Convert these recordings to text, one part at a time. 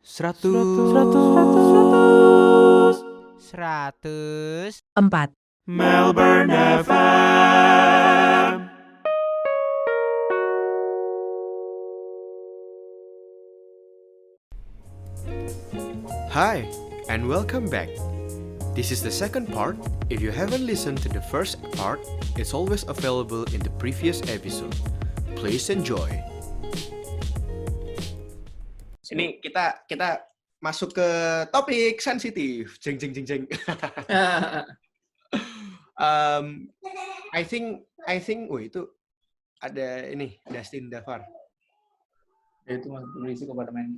Seratus. 4. Melbourne FM. Hi, and welcome back. This is the second part. If you haven't listened to the first part, it's always available in the previous episode. Please enjoy. Ini kita masuk ke topik sensitif. Jeng. I think, itu ada ini Dustin Davar. Itu masih berisi kepada main.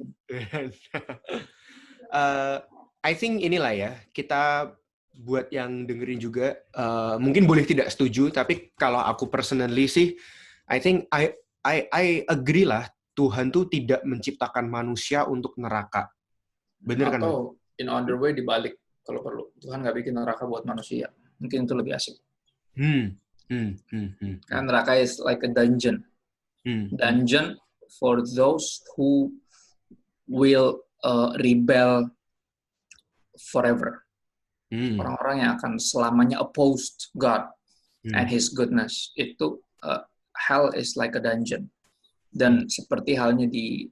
I think inilah ya, kita buat yang dengerin juga, mungkin boleh tidak setuju, tapi kalau aku personally sih, I think I agree lah, Tuhan tuh tidak menciptakan manusia untuk neraka. Bener kan? Atau in other way dibalik, kalau perlu. Tuhan nggak bikin neraka buat manusia. Mungkin itu lebih asik. Kan neraka is like a dungeon. Dungeon for those who will rebel forever. Orang-orang yang akan selamanya opposed God and His goodness. Itu hell is like a dungeon. Dan seperti halnya di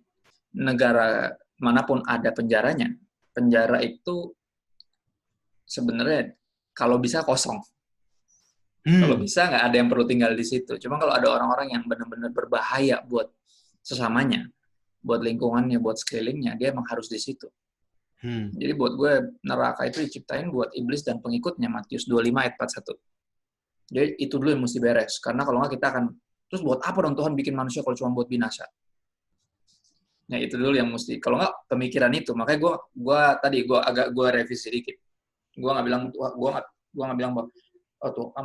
negara manapun ada penjaranya, penjara itu sebenarnya kalau bisa kosong. Kalau bisa nggak ada yang perlu tinggal di situ. Cuma kalau ada orang-orang yang benar-benar berbahaya buat sesamanya, buat lingkungannya, buat sekelilingnya, dia emang harus di situ. Jadi buat gue, neraka itu diciptain buat iblis dan pengikutnya, Matius 25 ayat 41. Jadi itu dulu yang mesti beres. Karena kalau nggak kita akan, terus buat apa dong Tuhan bikin manusia kalau cuma buat binasa? Nah itu dulu yang mesti, kalau nggak pemikiran itu. Makanya gue revisi sedikit. Gue nggak bilang bahwa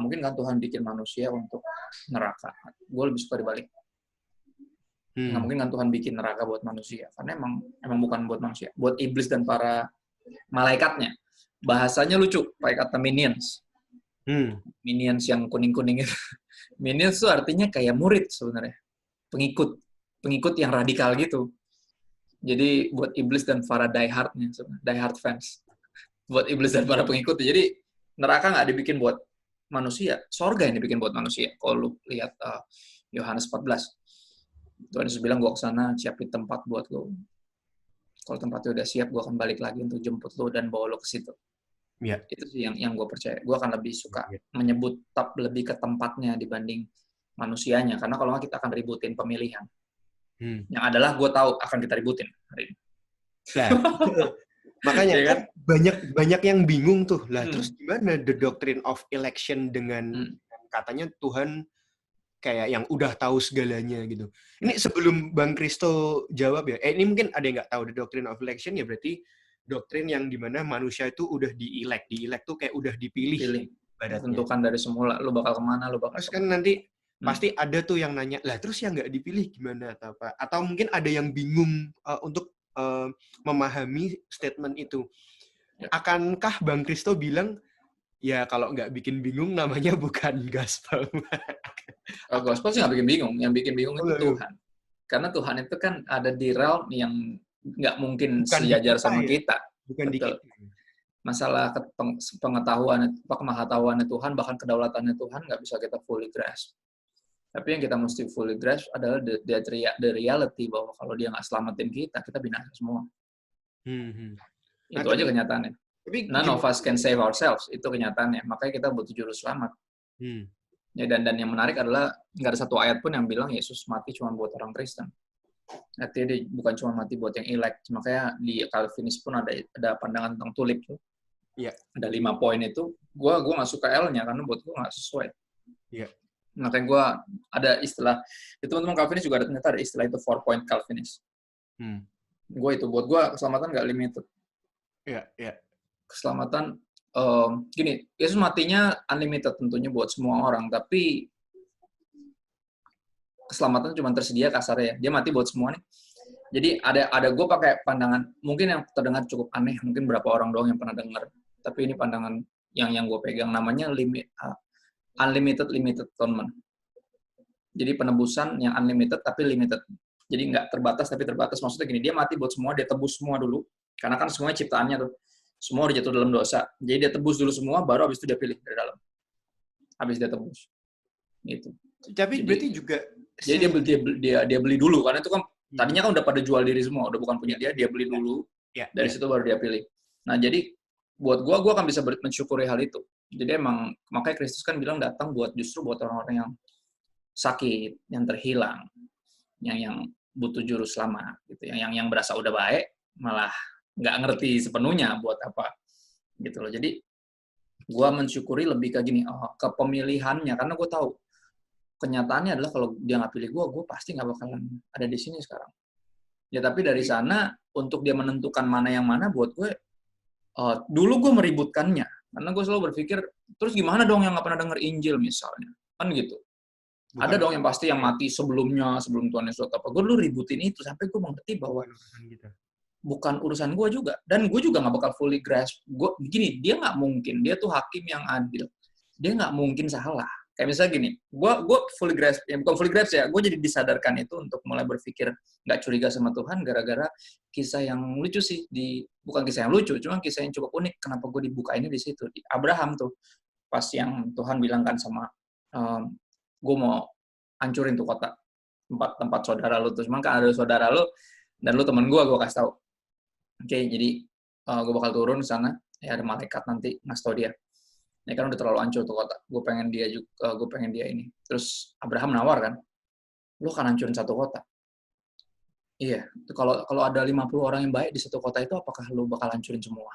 mungkin kan Tuhan bikin manusia untuk neraka. Gue lebih suka dibalik. Nggak mungkin kan Tuhan bikin neraka buat manusia, karena emang bukan buat manusia, buat iblis dan para malaikatnya. Bahasanya lucu, pakai kata minions. Minions yang kuning-kuning itu. Minions itu artinya kayak murid sebenarnya, pengikut yang radikal gitu. Jadi buat iblis dan para die hard fans, buat iblis dan para pengikut. Jadi neraka nggak dibikin buat manusia, sorga yang dibikin buat manusia. Kalau lu lihat Yohanes 14. Tuhan Yesus bilang, gue kesana siapin tempat buat lo. Kalau tempatnya udah siap, gue akan balik lagi untuk jemput lo dan bawa lo ke situ. Yeah. Itu sih yang gue percaya. Gue akan lebih suka menyebut lebih ke tempatnya dibanding manusianya. Karena kalau nggak kita akan ributin pemilihan. Yang adalah gue tahu akan kita ributin hari ini. Nah, makanya ya kan? banyak yang bingung tuh. Lah terus gimana the doctrine of election dengan katanya Tuhan kayak yang udah tahu segalanya gitu. Ini sebelum Bang Kristo jawab ya, ini mungkin ada yang nggak tahu the doctrine of election ya, berarti doktrin yang dimana manusia itu udah dielect tuh kayak udah dipilih. Tentukan dari semula, lu bakal kemana, lu bakal. Terus kan nanti pasti ada tuh yang nanya, lah terus yang nggak dipilih gimana atau apa? Atau mungkin ada yang bingung untuk memahami statement itu. Ya. Akankah Bang Kristo bilang, ya kalau nggak bikin bingung namanya bukan gospel. Kalau gospel sih nggak bikin bingung. Yang bikin bingung itu Tuhan. Karena Tuhan itu kan ada di realm yang nggak mungkin sejajar sama kita. Bukan dikit. Masalah pengetahuan Tuhan, bahkan kedaulatannya Tuhan nggak bisa kita fully grasp. Tapi yang kita mesti fully grasp adalah the reality bahwa kalau dia nggak selamatin kita binasa semua. Itu aja kenyataannya. None of us can save ourselves. Itu kenyataannya. Makanya kita butuh juru selamat. Ya, dan yang menarik adalah nggak ada satu ayat pun yang bilang Yesus mati cuma buat orang Kristen. Artinya dia bukan cuma mati buat yang elect. Makanya di Calvinis pun ada pandangan tentang tulip tuh. Yeah. Ada 5 poin itu. Gue nggak suka L-nya karena buat gue nggak sesuai. Yeah. Makanya gue ada istilah. Di teman-teman Calvinis juga ada ternyata ada istilah itu 4 point Calvinis. Gue itu buat gue keselamatan nggak limited. Iya. Yeah. Keselamatan gini, Yesus matinya unlimited tentunya buat semua orang, tapi keselamatan cuma tersedia kasarnya. Dia mati buat semua nih. Jadi ada gue pakai pandangan mungkin yang terdengar cukup aneh, mungkin berapa orang doang yang pernah dengar. Tapi ini pandangan yang gue pegang, namanya unlimited atonement. Jadi penebusan yang unlimited tapi limited. Jadi nggak terbatas, tapi terbatas. Maksudnya gini, dia mati buat semua, dia tebus semua dulu. Karena kan semuanya ciptaannya tuh. Semua udah jatuh dalam dosa. Jadi dia tebus dulu semua, baru habis itu dia pilih dari dalam. Habis dia tebus. Gitu. Tapi berarti juga... Jadi dia beli dulu. Karena itu kan, tadinya kan udah pada jual diri semua. Udah bukan punya dia beli dulu. Dari situ baru dia pilih. Nah, jadi buat gua akan bisa mensyukuri hal itu. Jadi emang, makanya Kristus kan bilang datang justru buat orang-orang yang sakit, yang terhilang, yang butuh juru selamat gitu, yang berasa udah baik malah nggak ngerti sepenuhnya buat apa gitu loh. Jadi gue mensyukuri lebih ke gini, ke pemilihannya, karena gue tahu kenyataannya adalah kalau dia nggak pilih gue pasti nggak bakalan ada di sini sekarang. Ya tapi dari sana untuk dia menentukan mana yang mana, buat gue dulu gue meributkannya karena gue selalu berpikir terus gimana dong yang nggak pernah denger Injil misalnya kan gitu. Bukan. Ada dong yang pasti yang mati sebelum Tuhan Yesus apa. Gue dulu ributin itu sampai gue mengerti bahwa bukan urusan gue juga. Dan gue juga nggak bakal fully grasp. Gue gini, dia nggak mungkin. Dia tuh hakim yang adil. Dia nggak mungkin salah. Kayak misalnya gini, gue fully grasp, ya bukan fully grasp ya. Gue jadi disadarkan itu untuk mulai berpikir nggak curiga sama Tuhan gara-gara kisah yang lucu sih. Bukan kisah yang lucu, cuma kisah yang cukup unik. Kenapa gue dibuka ini di situ. Di Abraham tuh. Pas yang Tuhan bilang kan sama... gue mau hancurin tuh kota tempat saudara lu, terus kan ada saudara lu dan lu temen gue kasih tahu. Oke, jadi gue bakal turun di sana, ya ada malaikat nanti ngasih tau dia. Ini kan udah terlalu hancur tuh kota. Gue pengen dia ini. Terus Abraham nawar kan, lu kan hancurin satu kota. Iya, kalau ada 50 orang yang baik di satu kota itu, apakah lu bakal hancurin semua?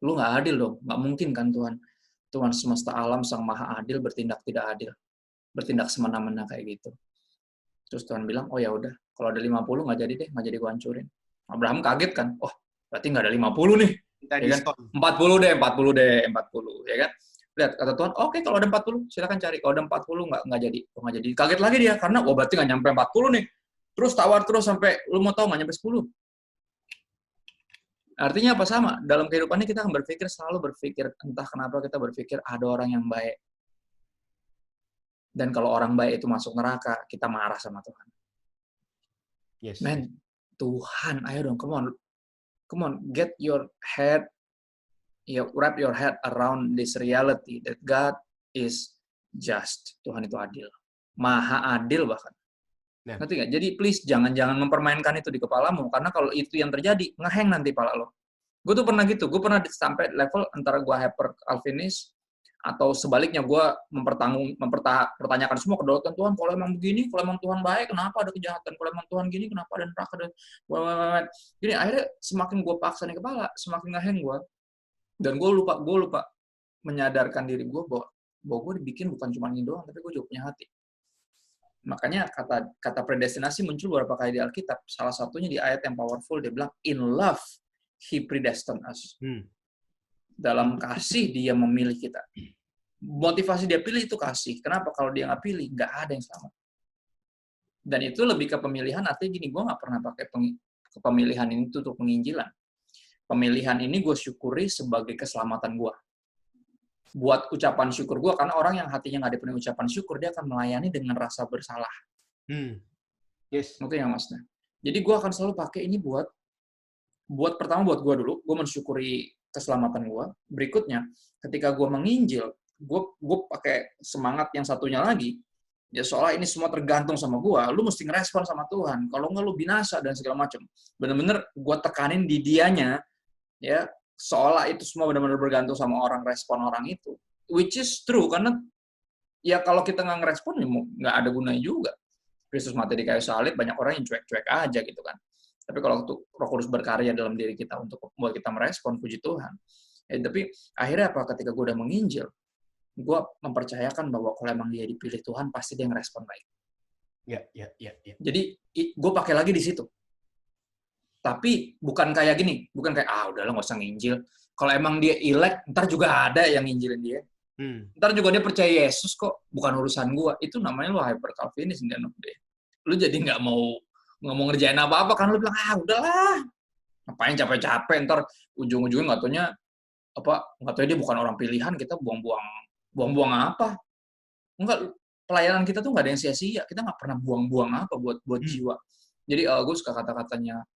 Lu nggak adil dong, nggak mungkin kan Tuhan semesta alam sang maha adil bertindak tidak adil. Bertindak semena-mena kayak gitu. Terus Tuhan bilang, oh ya udah, kalau ada 50 nggak jadi gue hancurin. Abraham kaget kan, oh berarti nggak ada 50 nih, ya kan? 40 deh, ya kan? Lihat kata Tuhan, oke, kalau ada 40 silakan cari, kalau ada 40 nggak jadi. Kaget lagi dia karena, oh berarti nggak nyampe 40 nih. Terus tawar terus sampai, lu mau tahu nggak nyampe 10. Artinya apa sama? Dalam kehidupan ini kita akan selalu berpikir, entah kenapa kita berpikir ada orang yang baik. Dan kalau orang baik itu masuk neraka, kita marah sama Tuhan. Yes. Man, Tuhan, ayo dong, come on, get your head, wrap your head around this reality that God is just. Tuhan itu adil, maha adil bahkan. Ngerti nggak? Jadi please jangan mempermainkan itu di kepalamu, karena kalau itu yang terjadi, ngeheng nanti pala lo. Gue tuh pernah gitu, gue pernah sampai level antara gue hyper Calvinis atau sebaliknya gue mempertanyakan semua kedaulatan Tuhan. Kalau emang begini, kalau emang Tuhan baik, kenapa ada kejahatan? Kalau emang Tuhan gini, kenapa ada neraka? Jadi akhirnya semakin gue paksa nih kepala, semakin ngeheng gue. Dan gue lupa menyadarkan diri gue bahwa gue dibikin bukan cuma ini doang, tapi gue juga punya hati. Makanya kata predestinasi muncul beberapa kali di Alkitab. Salah satunya di ayat yang powerful, dia bilang, in love, he predestined us. Dalam kasih dia memilih kita. Motivasi dia pilih itu kasih. Kenapa? Kalau dia nggak pilih, nggak ada yang selamat. Dan itu lebih ke pemilihan. Artinya gini, gue nggak pernah pakai pemilihan ini untuk penginjilan. Pemilihan ini gue syukuri sebagai keselamatan gue. Buat ucapan syukur gue, karena orang yang hatinya nggak dipenuhi ucapan syukur, dia akan melayani dengan rasa bersalah. Yes. Ngerti nggak maksudnya? Jadi gue akan selalu pakai ini buat pertama buat gue dulu, gue mensyukuri keselamatan gue. Berikutnya, ketika gue menginjil, gue pakai semangat yang satunya lagi. Ya soalnya ini semua tergantung sama gue. Lu mesti ngerespon sama Tuhan. Kalau nggak lu binasa dan segala macam. Bener-bener gue tekanin di dianya, ya seolah itu semua benar-benar bergantung sama orang, respon orang itu. Which is true, karena ya kalau kita nggak ngerespon, ya nggak ada gunanya juga. Kristus mati di kayu salib, banyak orang yang cuek-cuek aja gitu kan. Tapi kalau Roh Kudus berkarya dalam diri kita untuk membuat kita merespon, puji Tuhan. Tapi akhirnya apa? Ketika gue udah menginjil, gue mempercayakan bahwa kalau emang dia dipilih Tuhan, pasti dia ngerespon baik. Ya. Jadi gue pakai lagi di situ. Tapi bukan kayak gini, bukan kayak udahlah nggak usah nginjil. Kalau emang dia elect, ntar juga ada yang nginjilin dia. Ntar juga dia percaya Yesus kok, bukan urusan gue. Itu namanya lo hyper Calvinis dan lu jadi nggak mau ngerjain apa-apa kan, lu bilang udahlah, ngapain capek-capek, ntar ujung-ujungnya nggak tahu dia bukan orang pilihan, kita buang-buang apa? Enggak, pelayanan kita tuh nggak ada yang sia-sia, kita nggak pernah buang-buang apa buat jiwa. Jadi gue suka kata-katanya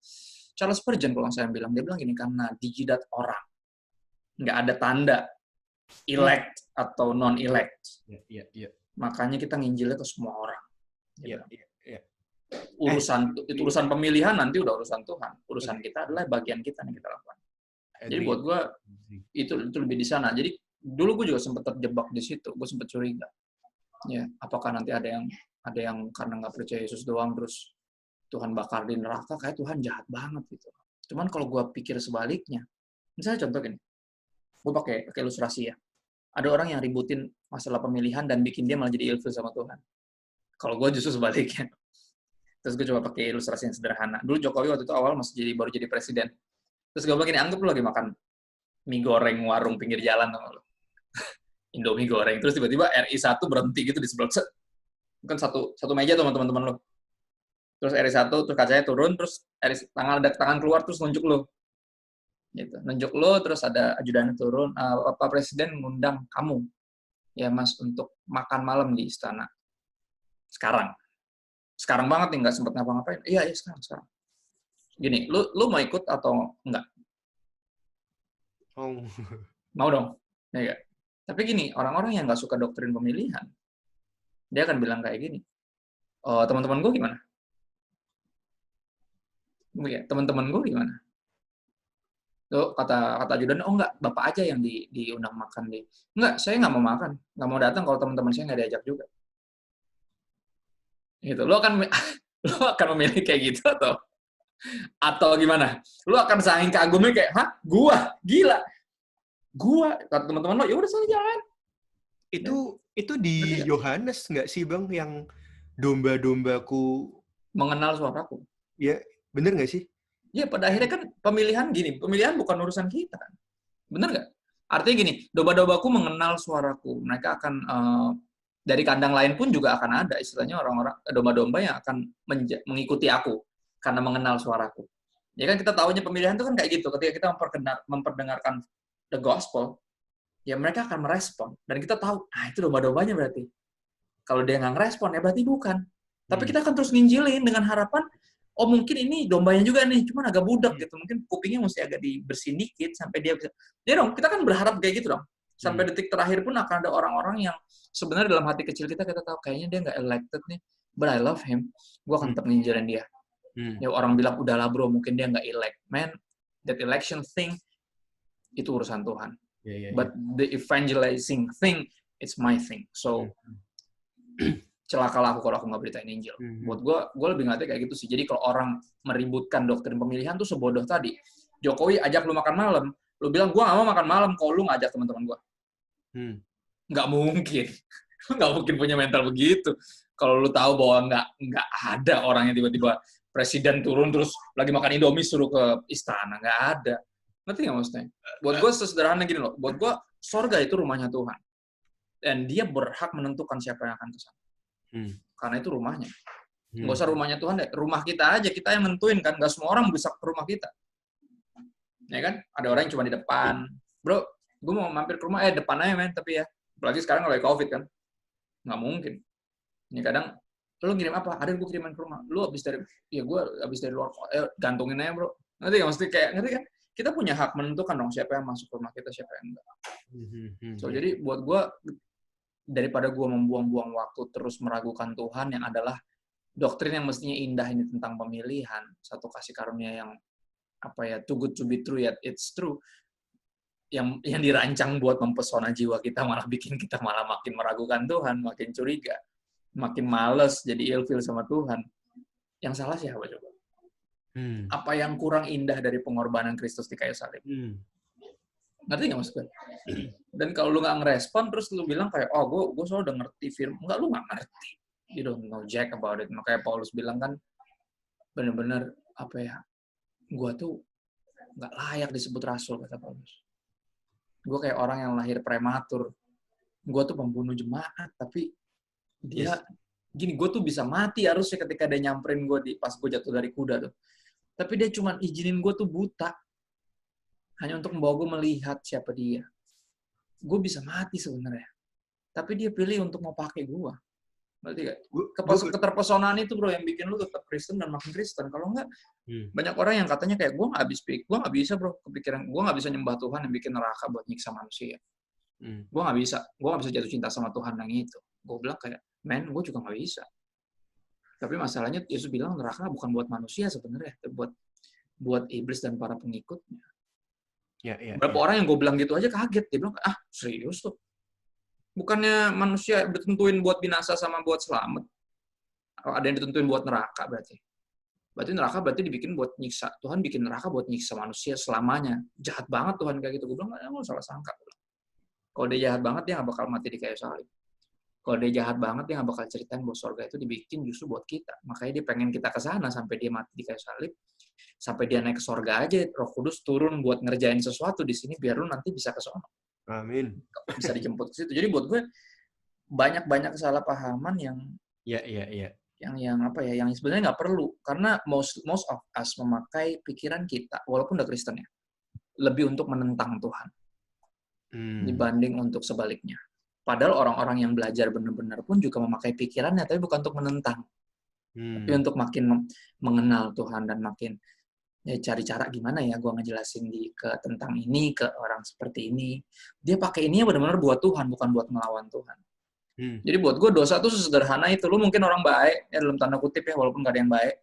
Charles Spurgeon kalau saya bilang. Dia bilang gini, karena di jidat orang nggak ada tanda elect atau non-elect. Iya. Makanya kita nginjilnya ke semua orang. Iya. Urusan pemilihan nanti udah urusan Tuhan. Urusan kita adalah bagian kita yang kita lakukan. Jadi buat gue itu lebih di sana. Jadi dulu gue juga sempat terjebak di situ. Gue sempat curiga. Ya, apakah nanti ada yang karena nggak percaya Yesus doang terus Tuhan bakar di neraka, kayak Tuhan jahat banget gitu. Cuman kalau gue pikir sebaliknya, misalnya contoh gini, gue pakai ilustrasi ya. Ada orang yang ributin masalah pemilihan dan bikin dia malah jadi ilfil sama Tuhan. Kalau gue justru sebaliknya. Terus gue coba pakai ilustrasi yang sederhana. Dulu Jokowi waktu itu awal baru jadi presiden. Terus gue bilang gini, anggap lu lagi makan mie goreng warung pinggir jalan sama lu. Indomie goreng. Terus tiba-tiba RI1 berhenti gitu di sebelah. Kan satu meja tuh sama teman-teman lu. Terus RI1, terus kacanya turun, terus tangan keluar, terus nunjuk lu. Gitu. Nunjuk lu, terus ada ajudannya turun. Pak Presiden ngundang kamu, ya Mas, untuk makan malam di istana. Sekarang banget nih, nggak sempat ngapa-ngapain. Iya, sekarang. Gini, lu mau ikut atau enggak? Mau dong. Ya, gak? Tapi gini, orang-orang yang nggak suka doktrin pemilihan, dia akan bilang kayak gini, teman-teman gue gimana? Teman-teman gue gimana? Tuh, kata ajudan, enggak, bapak aja yang diundang makan deh. Enggak, saya nggak mau makan. Nggak mau datang kalau teman-teman saya nggak diajak juga. Gitu. Lo akan memilih kayak gitu atau gimana? Lu akan saking kagumnya kayak, hah? Gila. Kata teman-teman lo, ya udah sana jalan. Itu di Yohanes nggak sih Bang, yang domba-dombaku mengenal suaraku? Ya, bener nggak sih? Ya, pada akhirnya kan pemilihan bukan urusan kita kan. Bener nggak? Artinya gini, domba-dombaku mengenal suaraku. Mereka akan dari kandang lain pun juga akan ada istilahnya orang-orang domba-domba yang akan mengikuti aku karena mengenal suaraku. Ya kan kita tahunya pemilihan itu kan kayak gitu. Ketika kita memperdengarkan the gospel, ya mereka akan merespon. Dan kita tahu, itu domba-dombanya berarti. Kalau dia nggak ngerespon, ya berarti bukan. Tapi kita akan terus nginjilin dengan harapan, mungkin ini dombanya juga nih, cuman agak budak gitu. Mungkin kupingnya mesti agak dibersihin dikit sampai dia bisa. Ya dong, kita kan berharap kayak gitu dong. Sampai detik terakhir pun akan ada orang-orang yang sebenarnya dalam hati kecil kita tahu kayaknya dia nggak elected nih, but I love him. Gue akan tetap nginjilin dia. Ya orang bilang, udahlah bro, mungkin dia nggak elect. Man, that election thing, itu urusan Tuhan. But the evangelizing thing, it's my thing. So, celakalah aku kalau aku nggak beritain Injil. Buat gue lebih ngerti kayak gitu sih. Jadi kalau orang meributkan doktrin pemilihan tuh sebodoh tadi. Jokowi ajak lu makan malam, lu bilang gue nggak mau makan malam kalau lu ngajak teman-teman gue. Nggak mungkin. Nggak mungkin punya mental begitu. Kalau lu tahu bahwa nggak ada orang yang tiba-tiba presiden turun terus lagi makan Indomie suruh ke istana, nggak ada. Ngerti nggak maksudnya? Buat gue sesederhana gini loh. Buat gue sorga itu rumahnya Tuhan. Dan dia berhak menentukan siapa yang akan ke sana. Karena itu rumahnya. Nggak usah rumahnya Tuhan deh. Rumah kita aja, kita yang nentuin kan. Nggak semua orang bisa ke rumah kita. Ya kan? Ada orang yang cuma di depan. Bro, gue mau mampir ke rumah, depan aja men. Tapi ya, apalagi sekarang lagi COVID kan. Nggak mungkin. Ini kadang, lu ngirim apa? Ada gue kiriman ke rumah. Lu habis dari luar, gantungin aja bro. Ngerti nggak? Mesti kayak, ngerti kan? Kita punya hak menentukan dong siapa yang masuk ke rumah kita, siapa yang enggak. So, jadi buat gue, daripada gue membuang-buang waktu terus meragukan Tuhan yang adalah doktrin yang mestinya indah ini tentang pemilihan, satu kasih karunia yang too good to be true yet it's true, yang dirancang buat mempesona jiwa kita malah bikin kita malah makin meragukan Tuhan, makin curiga, makin males, jadi ilfil sama Tuhan. Yang salah siapa coba? Apa yang kurang indah dari pengorbanan Kristus di kayu salib? Ngerti nggak maksudnya? Dan kalau lu nggak ngerespon, terus lu bilang kayak, gue soal udah ngerti firman. Enggak, lu nggak ngerti. You don't know jack about it. Makanya Paulus bilang kan, bener-bener, gue tuh nggak layak disebut rasul, kata Paulus. Gue kayak orang yang lahir prematur. Gue tuh pembunuh jemaat, tapi dia, gini, gue tuh bisa mati harusnya ketika dia nyamperin gue pas gue jatuh dari kuda tuh. Tapi dia cuma izinin gue tuh buta. Hanya untuk membawa gue melihat siapa dia. Gue bisa mati sebenarnya. Tapi dia pilih untuk mau pakai gue. Berarti gak? Keterpesonaan itu bro yang bikin lu tetap Kristen dan makin Kristen. Kalau enggak, banyak orang yang katanya kayak gue nggak bisa bro kepikiran, gue nggak bisa nyembah Tuhan yang bikin neraka buat nyiksa manusia. Gue nggak bisa jatuh cinta sama Tuhan yang itu. Gue bilang kayak, men, gue juga nggak bisa. Tapi masalahnya Yesus bilang neraka bukan buat manusia sebenarnya, buat iblis dan para pengikutnya. Berapa orang yang gue bilang gitu aja kaget, dia bilang, serius tuh? Bukannya manusia ditentuin buat binasa sama buat selamat? Ada yang ditentuin buat neraka berarti? Berarti neraka berarti dibikin buat nyiksa. Tuhan bikin neraka buat nyiksa manusia selamanya. Jahat banget Tuhan kayak gitu. Gue bilang, lu salah sangka. Kalau dia jahat banget, dia nggak bakal mati di kayu salib. Kalau dia jahat banget, dia nggak bakal ceritain bahwa surga itu dibikin justru buat kita. Makanya dia pengen kita ke sana sampai dia mati di kayu salib. Sampai dia naik ke surga aja, Roh Kudus turun buat ngerjain sesuatu di sini biar lu nanti bisa ke sana. Amin. Bisa dijemput ke situ. Jadi buat gue banyak kesalahpahaman yang yang sebenarnya nggak perlu, karena most of us memakai pikiran kita walaupun udah Kristen ya lebih untuk menentang Tuhan dibanding untuk sebaliknya. Padahal orang-orang yang belajar benar-benar pun juga memakai pikirannya, tapi bukan untuk menentang, tapi untuk makin mengenal Tuhan dan makin cari cara gimana ya gue ngejelasin tentang ini ke orang seperti ini. Dia pakai ini benar-benar buat Tuhan, bukan buat melawan Tuhan. Jadi buat gue dosa tuh sesederhana itu. Lu mungkin orang baik, ya dalam tanda kutip ya, walaupun gak ada yang baik.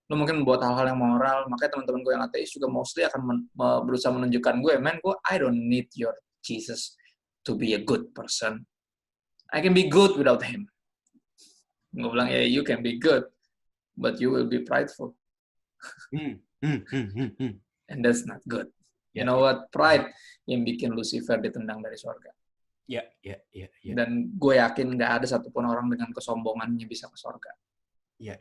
Lu mungkin membuat hal-hal yang moral. Makanya teman-teman gue yang ateis juga mostly akan berusaha menunjukkan gue, man, I don't need your Jesus to be a good person. I can be good without him. Gue bilang, you can be good, but you will be prideful. And that's not good. You know what? Pride yang bikin Lucifer ditendang dari surga. Dan gue yakin nggak ada satupun orang dengan kesombongannya bisa ke surga.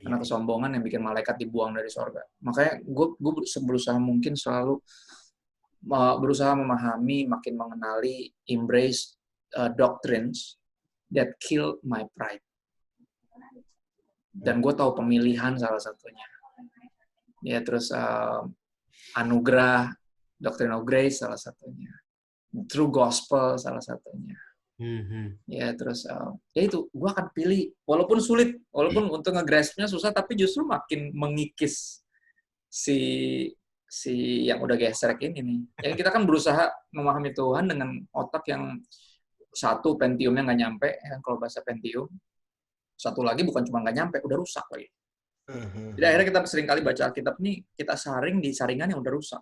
Karena kesombongan yang bikin malaikat dibuang dari surga. Makanya gue berusaha mungkin selalu berusaha memahami, makin mengenali, embrace doctrines that kill my pride. Dan gue tahu pemilihan salah satunya. Ya, terus anugerah, doctrine of grace salah satunya, true gospel salah satunya. Ya, terus ya itu gue akan pilih, walaupun sulit, walaupun untuk nge-grasp-nya susah, tapi justru makin mengikis si yang udah gesrek ini nih. Ya, kita kan berusaha memahami Tuhan dengan otak yang satu Pentiumnya nggak nyampe, ya, kalau bahasa Pentium. Satu lagi bukan cuma nggak nyampe, udah rusak lagi. Jadi akhirnya kita sering kali baca Alkitab nih, kita saring di saringan yang udah rusak.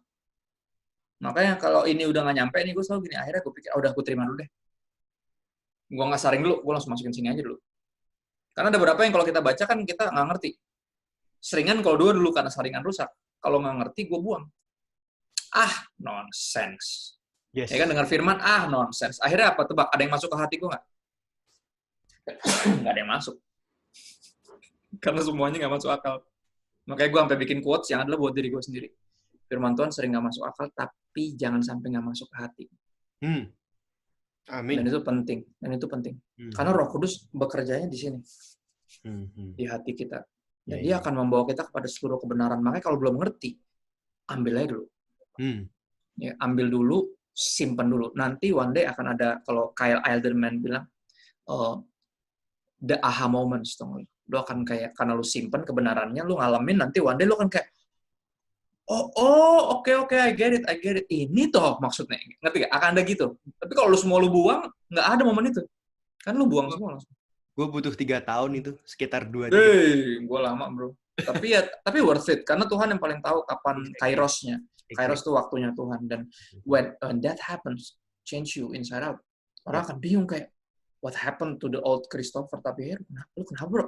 Makanya kalau ini udah nggak nyampe nih, gue selalu gini, akhirnya gue pikir, udah gue terima dulu deh. Gue nggak saring dulu, gue langsung masukin sini aja dulu. Karena ada beberapa yang kalau kita baca kan kita nggak ngerti. Seringan kalau dulu karena saringan rusak. Kalau nggak ngerti, gue buang. Nonsense. Yes. Ya kan, dengar firman, nonsense. Akhirnya apa? Tebak, ada yang masuk ke hati gue nggak? Nggak ada yang masuk. Karena semuanya nggak masuk akal. Makanya gue sampai bikin quotes yang adalah buat diri gue sendiri. Firman Tuhan sering nggak masuk akal, tapi jangan sampai nggak masuk ke hati. Amin. Dan itu penting. Karena Roh Kudus bekerjanya di sini, di hati kita. Dan dia akan membawa kita kepada seluruh kebenaran. Makanya kalau belum ngerti, ambil aja dulu. Ya, ambil dulu, simpan dulu. Nanti one day akan ada, kalau Kyle Alderman bilang, the aha moments, lu akan kayak, karena lu simpen kebenarannya, lu ngalamin, nanti one day lu akan kayak, oke, I get it. Ini toh maksudnya, ngerti gak? Akan ada gitu. Tapi kalau lu semua lu buang, nggak ada momen itu. Kan lu buang semua langsung. Gue butuh 3 tahun itu, sekitar 2-3. Gue lama bro. Tapi worth it, karena Tuhan yang paling tahu kapan kairosnya. Kairos itu waktunya Tuhan. Dan when that happens, change you inside out. Orang akan bingung kayak, what happened to the old Christopher? Tapi lu kenapa bro?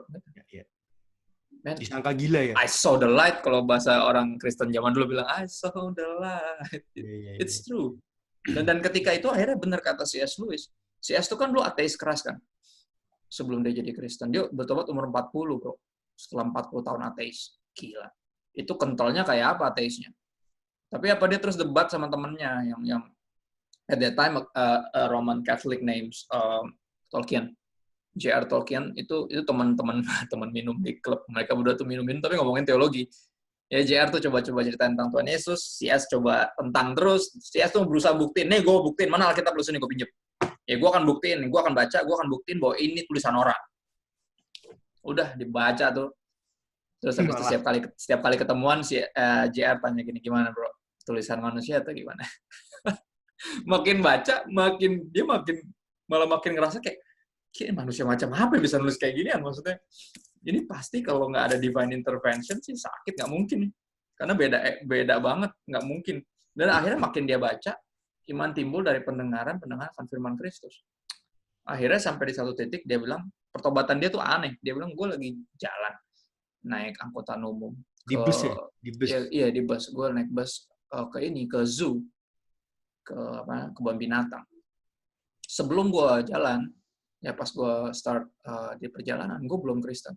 Man, disangka gila ya? I saw the light, kalau bahasa orang Kristen zaman dulu bilang, I saw the light. It's true. Dan ketika itu akhirnya benar kata C.S. Lewis. C.S. itu kan dulu ateis keras kan? Sebelum dia jadi Kristen. Dia bertobat umur 40 bro. Setelah 40 tahun ateis. Gila. Itu kentalnya kayak apa ateisnya? Tapi apa dia terus debat sama temennya yang at that time Roman Catholic names Tolkien, J.R. Tolkien itu teman minum di klub. Mereka berdua tuh minum tapi ngomongin teologi. Ya J.R. tuh coba cerita tentang Tuhan Yesus, C.S. coba tentang terus. C.S. tuh berusaha buktiin, nih gue buktiin mana Alkitab lu sini gue pinjem. Ya gue akan buktiin, gue akan baca, gue akan buktiin bahwa ini tulisan orang. Udah dibaca tuh. Terus habis itu setiap kali ketemuan si JR tanya gini, gimana bro? Tulisan manusia atau gimana? Makin baca, malah makin ngerasa kayak manusia macam apa yang bisa nulis kayak ginian, maksudnya. Ini pasti kalau nggak ada divine intervention sih sakit, nggak mungkin nih. Karena beda banget, nggak mungkin. Dan akhirnya makin dia baca, iman timbul dari pendengaran akan firman Kristus. Akhirnya sampai di satu titik dia bilang, pertobatan dia tuh aneh. Dia bilang, gue lagi jalan, naik angkutan umum. Di bus ya? Di bus? Iya, di bus. Gue naik bus ke zoo, ke kebun binatang. Sebelum gue jalan, ya pas gue start di perjalanan, gue belum Kristen.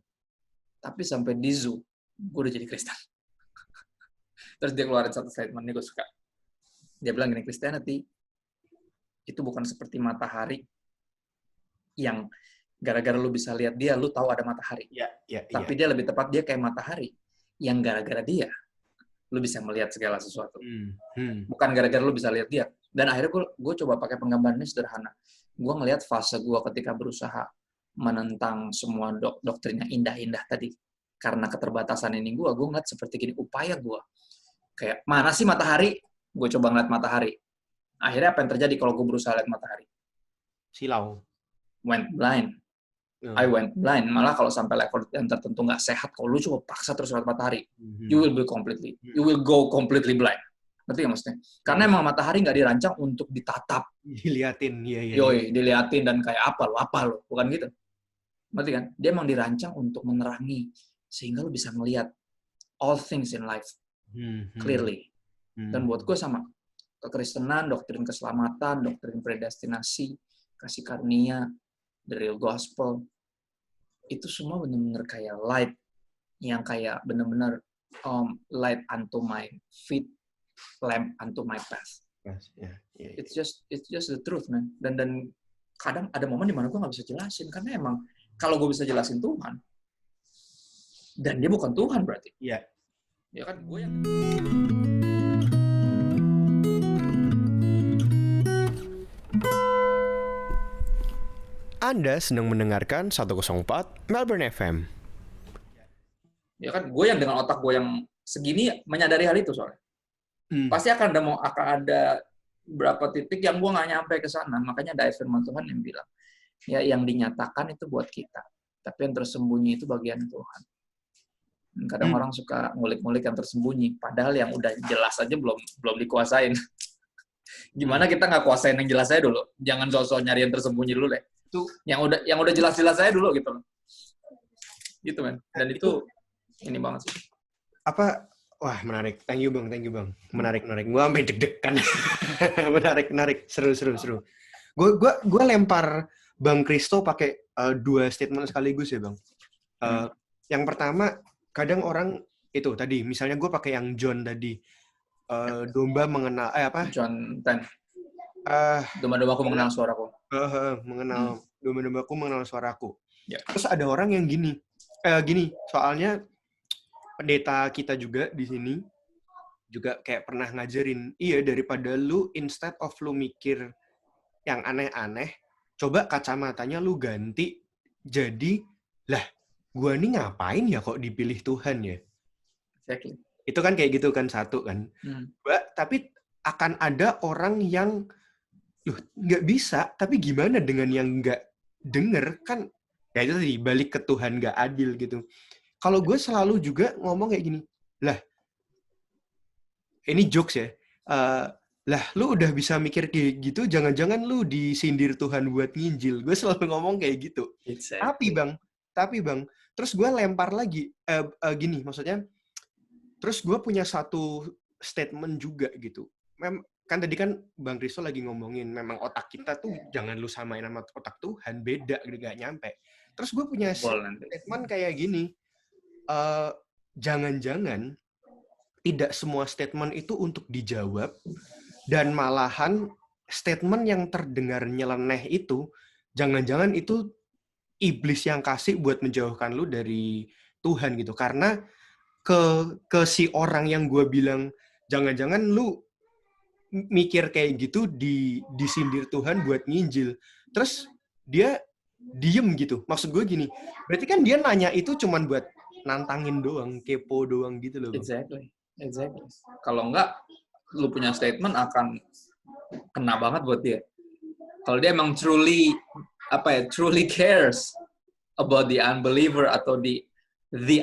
Tapi sampai di zoo, gue udah jadi Kristen. Terus dia keluarin satu statement, ini gue suka. Dia bilang gini, Christianity itu bukan seperti matahari yang gara-gara lu bisa lihat dia, lu tahu ada matahari. Tapi dia lebih tepat, dia kayak matahari yang gara-gara dia, lu bisa melihat segala sesuatu. Bukan gara-gara lu bisa lihat dia. Dan akhirnya gue coba pakai penggambarannya sederhana. Gue ngelihat fase gue ketika berusaha menentang semua doktrin yang indah-indah tadi. Karena keterbatasan ini gue ngeliat seperti gini, upaya gue. Kayak, mana sih matahari? Gue coba ngeliat matahari. Akhirnya apa yang terjadi kalau gue berusaha lihat matahari? Silau. Went blind. I went blind. Malah kalau sampai level yang tertentu nggak sehat, kalau lu coba paksa terus lihat matahari, you will go completely blind. Ngerti nggak maksudnya? Karena emang matahari nggak dirancang untuk ditatap. Diliatin, diliatin dan kayak apa lo, bukan gitu. Ngerti kan? Dia emang dirancang untuk menerangi, sehingga lu bisa melihat all things in life clearly. Dan buat gue sama, kekristenan, doktrin keselamatan, doktrin predestinasi, kasih karunia, the real gospel, itu semua benar-benar kayak light, yang kayak benar-benar light unto my feet, lamp unto my path. It's just the truth, man. Dan kadang ada momen di mana gue nggak bisa jelasin, karena emang kalau gue bisa jelasin Tuhan, dan dia bukan Tuhan berarti. Iya. Ya kan, gue yang... Anda sedang mendengarkan 104 Melbourne FM. Ya kan, gue yang dengan otak gue yang segini menyadari hal itu soalnya. Pasti akan ada beberapa titik yang gue nggak nyampe ke sana. Makanya ada firman Tuhan yang bilang, ya yang dinyatakan itu buat kita, tapi yang tersembunyi itu bagian Tuhan. Dan kadang orang suka ngulik-ngulik yang tersembunyi, padahal yang udah jelas aja belum dikuasain. Gimana kita nggak kuasain yang jelas aja dulu? Jangan sosok nyari yang tersembunyi dulu deh. Itu yang udah jelas-jelas aja dulu gitu loh. Gitu, men. Dan itu ini banget sih. Wah, menarik. Thank you, Bang. Menarik. Gua sampai deg-degan. menarik. Seru. Gua lempar Bang Kristo pakai 2 statement sekaligus ya, Bang. Yang pertama, kadang orang itu tadi, misalnya gue pakai yang John tadi, domba mengenal John 10. Domba-dombaku mengenal suaraku. Domba-dombaku mengenal suaraku. Ya. Terus ada orang yang gini, soalnya pendeta kita juga di sini juga kayak pernah ngajarin, daripada lu instead of lu mikir yang aneh-aneh, coba kacamatanya lu ganti jadi, lah, gua nih ngapain ya kok dipilih Tuhan ya? Exactly. Itu kan kayak gitu kan, satu kan. Tapi akan ada orang yang nggak bisa, tapi gimana dengan yang nggak denger kan? Ya itu tadi, balik ke Tuhan nggak adil gitu. Kalau gue selalu juga ngomong kayak gini, lah, ini jokes ya, lah lu udah bisa mikir kayak gitu, jangan-jangan lu disindir Tuhan buat nginjil. Gue selalu ngomong kayak gitu. Exactly. Tapi bang, terus gue lempar lagi, gini maksudnya, terus gue punya satu statement juga gitu. Kan tadi kan Bang Kristo lagi ngomongin memang otak kita tuh jangan lu samain sama otak Tuhan, beda, gak nyampe. Terus gue punya statement kayak gini, jangan-jangan tidak semua statement itu untuk dijawab, dan malahan statement yang terdengar nyeleneh itu, jangan-jangan itu iblis yang kasih buat menjauhkan lu dari Tuhan gitu. Karena ke si orang yang gue bilang, jangan-jangan lu mikir kayak gitu disindir Tuhan buat nginjil. Terus dia diem gitu. Maksud gue gini, berarti kan dia nanya itu cuman buat nantangin doang, kepo doang gitu loh. Exactly. Kalau enggak, lu punya statement akan kena banget buat dia. Kalau dia emang truly cares about the unbeliever atau the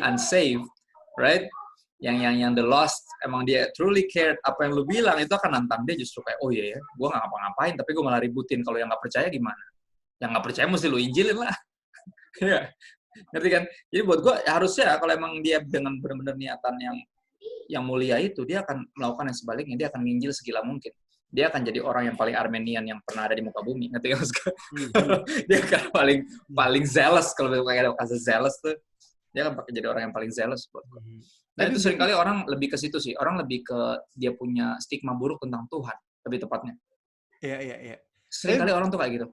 unsaved, right? Yang the lost, emang dia truly cared apa yang lu bilang, itu akan nantang dia justru kayak, oh iya ya, gue nggak ngapa-ngapain, tapi gue malah ributin. Kalau yang nggak percaya gimana? Yang nggak percaya mesti lu injilin lah. Ngerti kan? Jadi buat gue harusnya kalau emang dia dengan benar-benar niatan yang mulia itu, dia akan melakukan yang sebaliknya, dia akan nginjil segila mungkin. Dia akan jadi orang yang paling Armenian yang pernah ada di muka bumi. Ngerti kan? Dia akan paling zealous, kalau kayak ada kata zealous tuh, dia akan jadi orang yang paling zealous buat gue. Nah itu seringkali orang lebih ke situ sih. Orang lebih ke dia punya stigma buruk tentang Tuhan, lebih tepatnya. Iya. Seringkali orang tuh kayak gitu.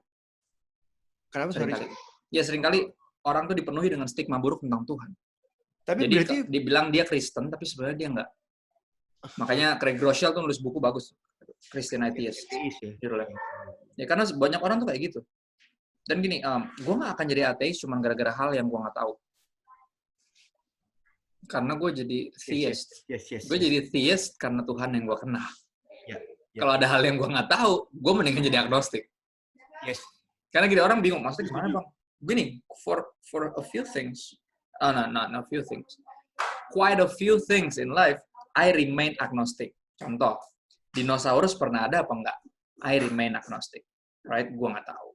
Kenapa? Seringkali. Ya seringkali orang tuh dipenuhi dengan stigma buruk tentang Tuhan. Tapi jadi berarti dibilang dia Kristen, tapi sebenarnya dia enggak. Makanya Craig Groeschel tuh nulis buku bagus, Christian Atheist. Ya karena banyak orang tuh kayak gitu. Dan gini, gue nggak akan jadi ateis cuma gara-gara hal yang gue nggak tahu. Karena gue jadi theist. Gue jadi theist karena Tuhan yang gue kenal. Kalau ada hal yang gue nggak tahu, gue mendingan jadi agnostik. Karena gini, orang bingung, maksudnya gimana bang? Gini, for a few things, not a few things, quite a few things in life, I remain agnostic. Contoh, dinosaurus pernah ada apa enggak? I remain agnostic. Right? Gue nggak tahu.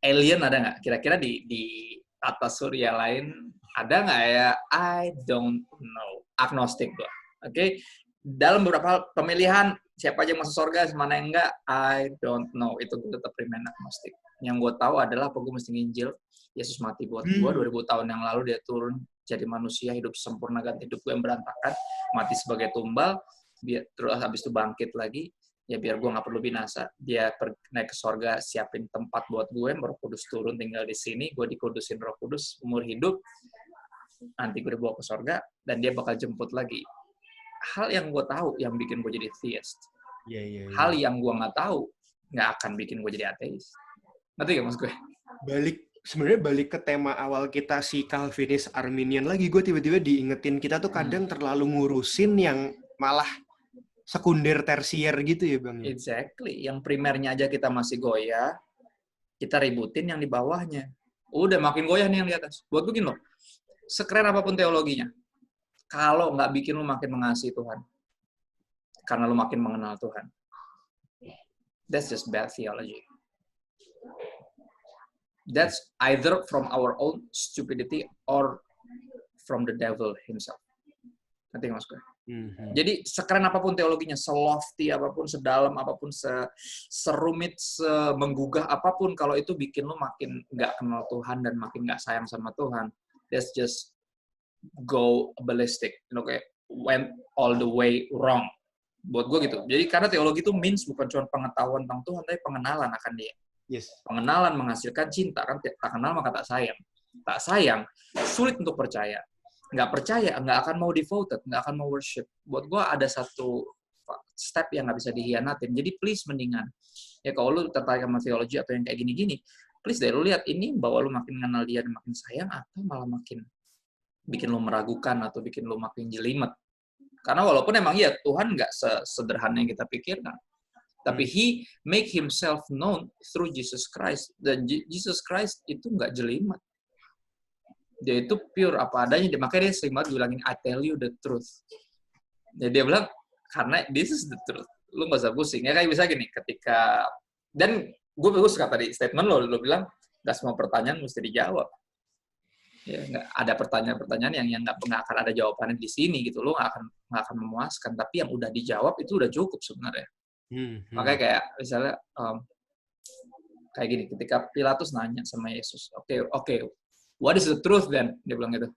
Alien ada nggak? Kira-kira di atas surya lain ada nggak ya? I don't know. Agnostik gue. Oke? Dalam beberapa pemilihan, siapa aja yang masuk surga, mana yang enggak, I don't know. Itu gue tetap remain agnostik. Yang gue tahu adalah apa gue mesti nginjil. Yesus mati buat gue 2000 tahun yang lalu, dia turun jadi manusia, hidup sempurna, ganti hidup gue yang berantakan, mati sebagai tumbal, terus habis itu bangkit lagi, ya biar gue nggak perlu binasa. Dia naik ke sorga, siapin tempat buat gue, Roh Kudus turun tinggal di sini, gue dikudusin Roh Kudus umur hidup, nanti gue dibawa ke sorga, dan dia bakal jemput lagi. Hal yang gue tahu yang bikin gue jadi theist. Hal yang gue nggak tahu nggak akan bikin gue jadi ateis. Ngerti gak maksud gue? Sebenarnya balik ke tema awal kita, si Calvinis Arminian lagi, gue tiba-tiba diingetin kita tuh kadang terlalu ngurusin yang malah sekunder tersier gitu ya Bang. Exactly. Yang primernya aja kita masih goyah, kita ributin yang di bawahnya. Udah makin goyah nih yang di atas. Buat begini loh, sekeren apapun teologinya, kalau nggak bikin lu makin mengasihi Tuhan, karena lu makin mengenal Tuhan, that's just bad theology. That's either from our own stupidity or from the devil himself. Nanti mas gue. Jadi sekeren apapun teologinya, selofty apapun, sedalam apapun, serumit, semenggugah apapun, kalau itu bikin lu makin nggak kenal Tuhan dan makin nggak sayang sama Tuhan, that's just go ballistic, kayak went all the way wrong. Buat gue gitu. Jadi karena teologi itu means bukan cuma pengetahuan tentang Tuhan, tapi pengenalan akan Dia. Pengenalan menghasilkan cinta, kan tak kenal maka tak sayang. Tak sayang, sulit untuk percaya. Nggak percaya, nggak akan mau devoted, nggak akan mau worship. Buat gue ada satu step yang nggak bisa dihianatin. Jadi please mendingan, ya kalau lu tertarik sama teologi atau yang kayak gini-gini, please deh lu lihat ini bahwa lu makin kenal Dia dan makin sayang, atau malah makin bikin lu meragukan atau bikin lu makin jelimet. Karena walaupun emang iya Tuhan nggak sesederhana yang kita pikirkan, tapi He make Himself known through Jesus Christ, dan Jesus Christ itu nggak jelimet. Dia itu pure apa adanya. Makanya dia sering banget bilangin, I tell you the truth. Jadi dia bilang, karena this is the truth. Lu nggak usah pusing. Ya kayak bisa gini, ketika, dan gue bagus kata tadi statement lo bilang, nggak semua pertanyaan mesti dijawab. Ya, nggak ada pertanyaan-pertanyaan yang nggak akan ada jawabannya di sini gitu. Lo nggak akan memuaskan. Tapi yang udah dijawab itu udah cukup sebenarnya. Makanya kayak misalnya kayak gini, ketika Pilatus nanya sama Yesus, oke, what is the truth then? Dia bilang gitu.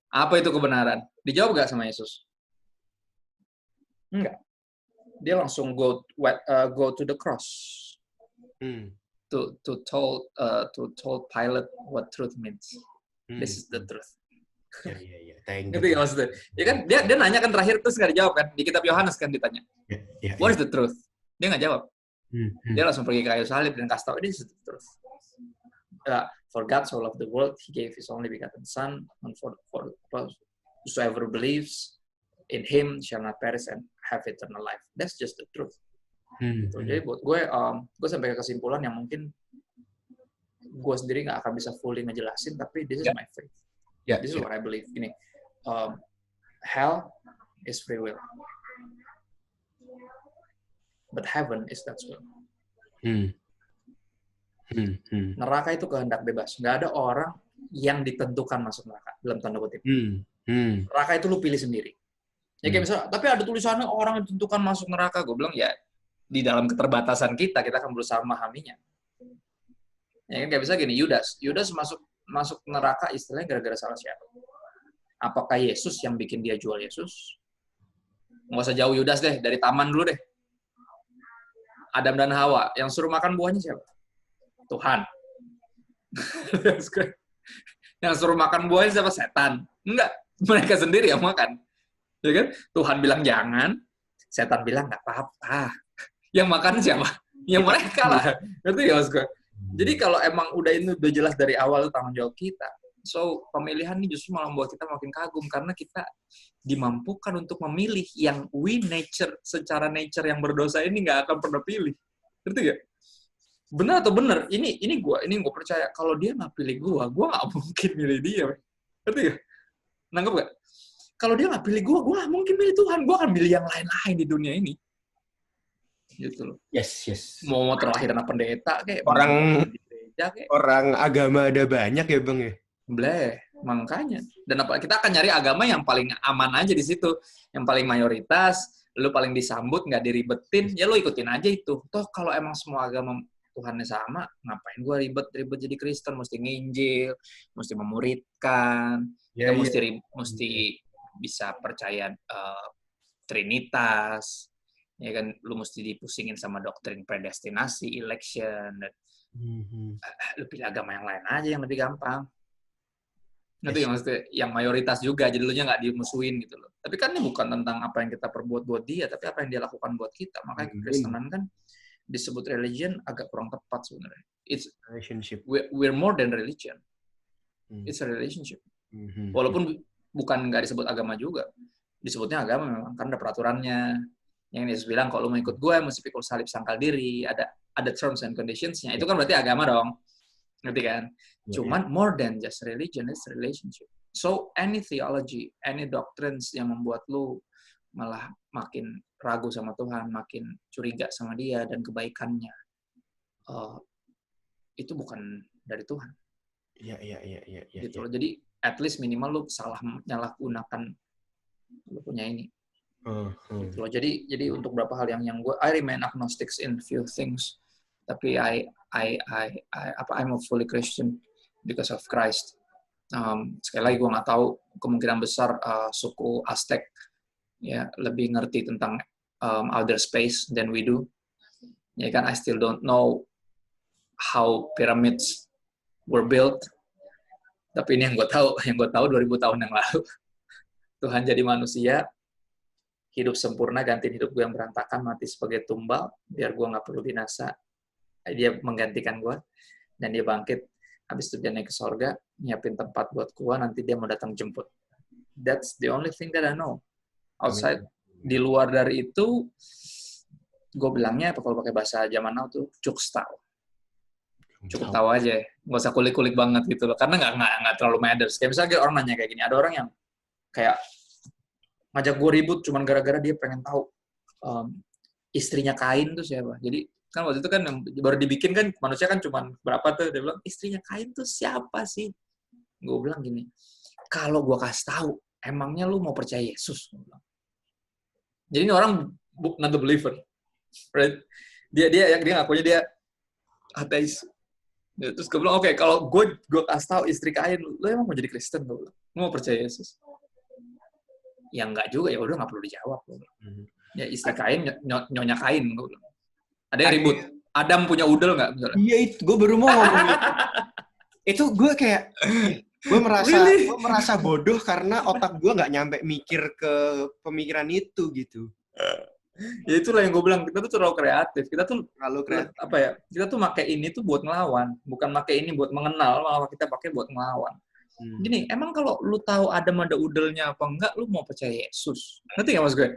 Apa itu kebenaran? Dijawab gak sama Yesus? Enggak. Dia langsung go to the cross. To told Pilate what truth means. This is the truth. Ngerti gak maksudnya? Ya kan dia nanya kan terakhir terus nggak dijawab kan? Di kitab Yohanes kan ditanya. What is the truth? Dia nggak jawab. Dia langsung pergi ke kayu salib dan kasih tahu, this is the truth. For God so loved the world, He gave His only begotten Son, and for whosoever believes in Him shall not perish and have eternal life. That's just the truth. Gitu. Jadi buat gue sampai ke kesimpulan yang mungkin gue sendiri nggak akan bisa fully ngejelasin, tapi this is my faith. This is what I believe. Ini hell is free will, but heaven is God's will. Neraka itu kehendak bebas. Nggak ada orang yang ditentukan masuk neraka dalam tanda kutip. Neraka itu lu pilih sendiri. Ya kayak misalnya, tapi ada tulisannya orang yang ditentukan masuk neraka. Gue bilang ya di dalam keterbatasan kita akan berusaha memahaminya. Ya kan kayak bisa gini, Yudas masuk neraka istilahnya gara-gara salah siapa? Apakah Yesus yang bikin dia jual Yesus? Nggak usah jauh Yudas deh, dari taman dulu deh. Adam dan Hawa yang suruh makan buahnya siapa? Tuhan. Yang suruh makan buahnya siapa? Setan. Enggak, mereka sendiri yang makan. Ya kan? Tuhan bilang jangan, setan bilang nggak apa-apa. Yang makan siapa? Yang mereka lah. Ngerti ya Mas gue? Jadi kalau emang udah jelas dari awal itu tanggung jawab kita, so pemilihan ini justru malah membuat kita makin kagum karena kita dimampukan untuk memilih yang secara nature yang berdosa ini nggak akan pernah pilih. Ngerti gak? Benar atau benar? Ini gue percaya kalau dia nggak pilih gue nggak mungkin milih dia. Ngerti gak? Nangkep gak? Kalau dia nggak pilih gue nggak mungkin milih Tuhan. Gue akan milih yang lain-lain di dunia ini. Gitu loh. Yes. Mau terlahir anak pendeta kayak orang agama ada banyak ya Bang ya. Makanya. Dan kita akan nyari agama yang paling aman aja di situ, yang paling mayoritas, lu paling disambut, nggak diribetin, ya lu ikutin aja itu. Toh kalau emang semua agama Tuhannya sama, ngapain gua ribet jadi Kristen, mesti nginjil, mesti memuridkan, mesti bisa percaya Trinitas. Ya kan, lu mesti dipusingin sama doktrin predestinasi, election, dan lu pilih agama yang lain aja yang lebih gampang. Nanti yang mayoritas juga, jadi lu nya nggak dimusuhin gitu loh. Tapi kan ini bukan tentang apa yang kita perbuat buat dia, tapi apa yang dia lakukan buat kita. Makanya kekristenan kan disebut religion agak kurang tepat sebenarnya. It's relationship. We're more than religion. It's a relationship. Walaupun bukan nggak disebut agama juga, disebutnya agama memang karena ada peraturannya. Yang Yesus bilang kalau lu mau ikut gue mesti pikul salib sangkal diri, ada terms and conditions-nya. Itu kan berarti agama dong. Ngerti kan? Cuman more than just religion, it's relationship. So any theology, any doctrines yang membuat lu malah makin ragu sama Tuhan, makin curiga sama dia dan kebaikannya, itu bukan dari Tuhan. Iya. Gitu loh. Jadi at least minimal lu salah menyalahgunakan lu punya ini. Gitu loh. Jadi untuk beberapa hal yang gue, I remain agnostic in few things, tapi I'm a fully Christian because of Christ. Sekali lagi gue nggak tahu, kemungkinan besar suku Aztec ya lebih ngerti tentang outer space than we do. Ya kan, I still don't know how pyramids were built. Tapi ini yang gue tahu 2000 tahun yang lalu Tuhan jadi manusia, hidup sempurna, gantiin hidup gue yang berantakan, mati sebagai tumbal, biar gue nggak perlu binasa. Dia menggantikan gue, dan dia bangkit. Habis itu dia naik ke sorga, nyiapin tempat buat gue, nanti dia mau datang jemput. That's the only thing that I know. Outside, di luar dari itu, gue bilangnya, kalau pakai bahasa zaman now tuh, cukstau. Cukup tahu aja, nggak usah kulik-kulik banget gitu loh, karena nggak terlalu matters. Kayak misalnya orang nanya kayak gini, ada orang yang kayak ngajak gue ribut cuman gara-gara dia pengen tahu istrinya Kain tuh siapa. Jadi kan waktu itu kan baru dibikin kan manusia kan cuman berapa tuh, dia bilang istrinya Kain tuh siapa sih. Gue bilang gini, kalau gue kasih tahu, emangnya lu mau percaya Yesus? Jadi ini orang not the believer, right? Dia ngakunya dia ateis. Terus gue bilang, oke, kalau gue kasih tahu istri Kain, lu emang mau jadi Kristen? Gue bilang, lu mau percaya Yesus? Ya enggak juga, ya udah nggak perlu dijawab. Ya istri Kain, nyonya Kain. Ada yang ribut. Adam punya udel nggak? Iya, itu gue baru mau ngomong itu. Gue kayak gue merasa bodoh karena otak gue nggak nyampe mikir ke pemikiran itu gitu. Ya itulah yang gue bilang, kita tuh terlalu kreatif. Kita tuh Terlalu kreatif. apa ya? Kita tuh pakai ini tuh buat ngelawan, bukan pakai ini buat mengenal, malah kita pakai buat ngelawan. Gini, emang kalau lu tahu ada udelnya apa enggak, lu mau percaya Yesus? Ngerti nggak mas gue?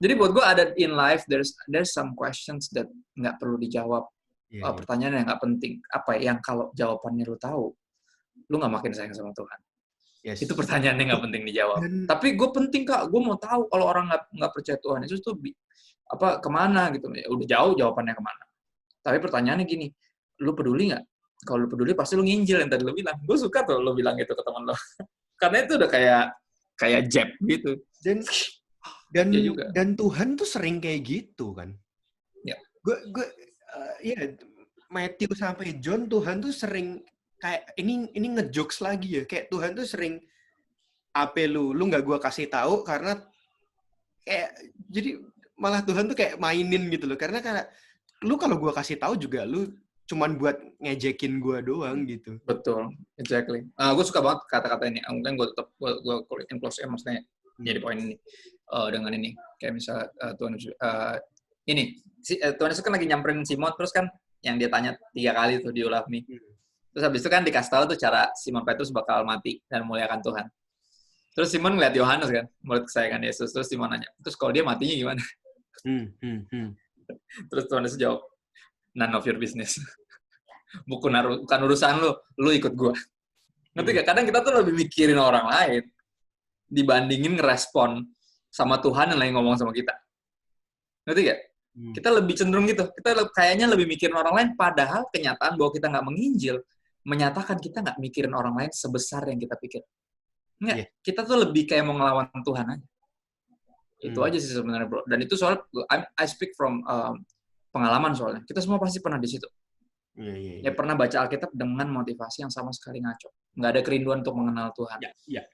Jadi buat gue ada in life, there's some questions that nggak perlu dijawab. Pertanyaan yang nggak penting. Apa yang kalau jawabannya lu tahu, lu nggak makin sayang sama Tuhan. Yes. Itu pertanyaan yang nggak penting dijawab. Tapi gue penting kak, gue mau tahu kalau orang nggak percaya Tuhan Yesus tuh apa kemana gitu. Ya, udah jauh jawabannya kemana. Tapi pertanyaannya gini, lu peduli nggak? Kalau lu peduli pasti lu nginjil yang tadi lu bilang. Gue suka tuh lu bilang itu ke teman lo. Karena itu udah kayak jab gitu. Dan Tuhan tuh sering kayak gitu kan. Ya. Matthew sampai John, Tuhan tuh sering kayak ini ngejokes lagi ya. Kayak Tuhan tuh sering apa lu nggak gua kasih tahu karena kayak jadi malah Tuhan tuh kayak mainin gitu loh. Karena lu kalau gua kasih tahu juga lu cuman buat ngejekin gua doang gitu. Betul, exactly. Gue suka banget kata-kata ini. Mungkin gue tetap gue close maksudnya jadi poin ini dengan ini. Kayak misalnya Tuhan ini Tuhan Yesus kan lagi nyamperin Simon terus kan yang dia tanya 3 kali tuh di You Love Me. Terus habis itu kan dikasih tahu tuh cara Simon Petrus bakal mati dan muliakan Tuhan. Terus Simon ngeliat Yohanes kan, murid kesayangan Yesus. Terus Simon nanya, terus kalau dia matinya gimana? Terus Tuhan Yesus jawab, none of your business. bukan urusan lu ikut gua. Ngerti gak? Kadang kita tuh lebih mikirin orang lain dibandingin ngerespon sama Tuhan yang lagi ngomong sama kita. Ngerti gak? Kita lebih cenderung gitu. Kita kayaknya lebih mikirin orang lain, padahal kenyataan bahwa kita nggak menginjil menyatakan kita nggak mikirin orang lain sebesar yang kita pikir. Nggak, kita tuh lebih kayak mau ngelawan Tuhan aja. Itu aja sih sebenarnya bro. Dan itu soal I speak from pengalaman soalnya. Kita semua pasti pernah di situ. Ya pernah baca Alkitab dengan motivasi yang sama sekali ngaco. Nggak ada kerinduan untuk mengenal Tuhan.